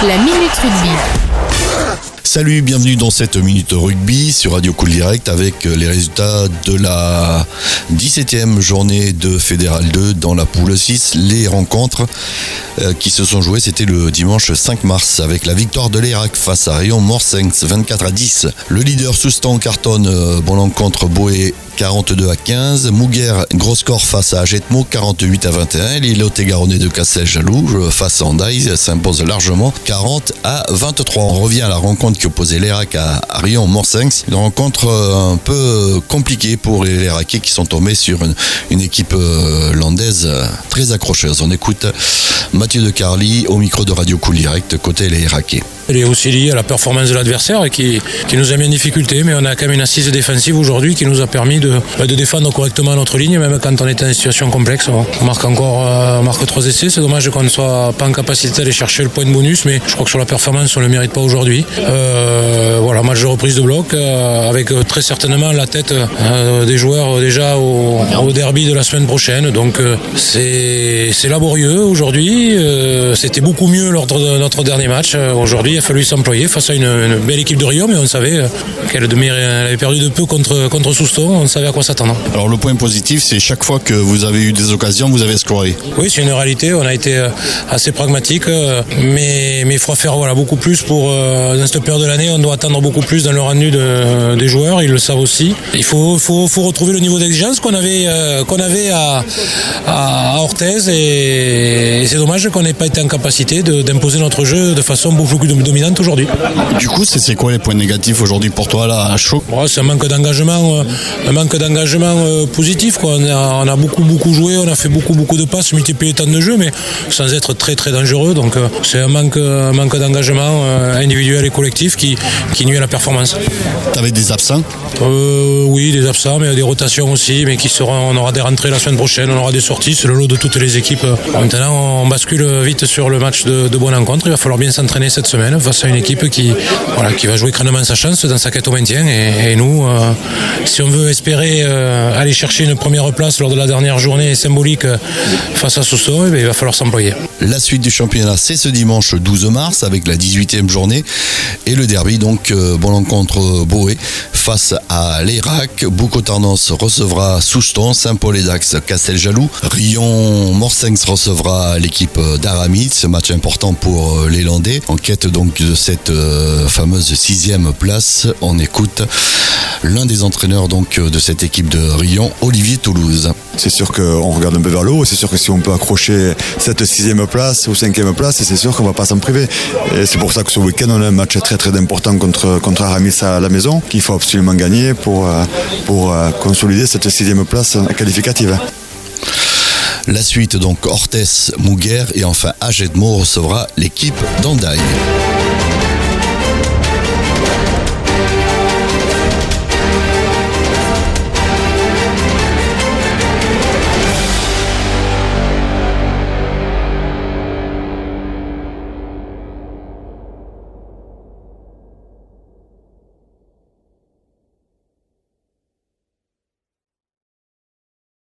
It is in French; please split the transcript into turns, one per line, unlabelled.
La Minute Rugby.
Salut, bienvenue dans cette Minute Rugby sur Radio Cool Direct avec les résultats de la 17e journée de Fédéral 2 dans la poule 6. Les rencontres qui se sont jouées, c'était le dimanche 5 mars avec la victoire de l'Irak face à Riom-Morsens 24-10. Le leader Soustan cartonne Bon-Encontre Boé 42-15. Mouguer, gros score face à Agetmo 48-21. Les Lot-et-Garonnais de Cassel-Jaloux face à Hendaye s'impose largement 40-23. On revient à la rencontre qui opposait l'Irak à Riom-Morsens. Une rencontre un peu compliquée pour les Irakais qui sont tombés sur une équipe landaise très accrocheuse. On écoute Mathieu de Carly au micro de Radio Cool Direct côté les Irakais.
Elle est aussi liée à la performance de l'adversaire et qui nous a mis en difficulté, mais on a quand même une assise défensive aujourd'hui qui nous a permis de défendre correctement notre ligne, même quand on était en situation complexe. On marque 3 essais, c'est dommage qu'on ne soit pas en capacité d'aller chercher le point de bonus, mais je crois que sur la performance on ne le mérite pas aujourd'hui. Voilà, match de reprise de bloc avec très certainement la tête des joueurs déjà au derby de la semaine prochaine, donc c'est laborieux aujourd'hui, c'était beaucoup mieux lors de notre dernier match. Aujourd'hui il a fallu s'employer face à une belle équipe de Rio, mais on savait qu'elle avait perdu de peu contre Souston, on savait à quoi s'attendre.
Alors le point positif, c'est chaque fois que vous avez eu des occasions, vous avez scoré.
Oui, c'est une réalité, on a été assez pragmatique, mais il faudra faire beaucoup plus dans cette période de l'année, on doit attendre beaucoup plus dans le rendu des joueurs, ils le savent aussi. Il faut retrouver le niveau d'exigence qu'on avait à Orthez et c'est dommage qu'on n'ait pas été en capacité d'imposer notre jeu de façon beaucoup plus dominante aujourd'hui.
Du coup, c'est quoi les points négatifs aujourd'hui pour toi là à chaud?
C'est un manque d'engagement positif, quoi. On a beaucoup joué, on a fait beaucoup de passes, multiplié les temps de jeu, mais sans être très très dangereux. Donc c'est un manque d'engagement individuel et collectif qui nuit à la performance.
T'avais des absents?
Oui, des absents, mais des rotations aussi, mais on aura des rentrées la semaine prochaine, on aura des sorties, c'est le lot de toutes les équipes. Maintenant, on bascule vite sur le match de Bon-Encontre. Il va falloir bien s'entraîner cette semaine face à une équipe qui va jouer crânement sa chance dans sa quête au maintien. Et nous, si on veut espérer aller chercher une première place lors de la dernière journée symbolique face à Souston, il va falloir s'employer.
La suite du championnat, c'est ce dimanche 12 mars avec la 18e journée et le derby, donc Bon-Encontre Boé face à l'Irak. Boucau-Tarnos recevra Souston, Saint-Paul-et-Dax Cassel-Jaloux. Riom-Morsens recevra l'équipe d'Aramis. Ce match important pour les Landais en quête donc de cette fameuse 6e place. On écoute l'un des entraîneurs donc de cette équipe de Riom, Olivier Toulouse.
C'est sûr qu'on regarde un peu vers le haut, c'est sûr que si on peut accrocher cette 6e place ou 5e place, c'est sûr qu'on ne va pas s'en priver. Et c'est pour ça que ce week-end on a un match très très important contre Aramis à la maison, qu'il faut absolument gagner pour consolider cette 6e place qualificative.
La suite donc Orthez, Mouguer et enfin Agetmo recevra l'équipe d'Hendaye.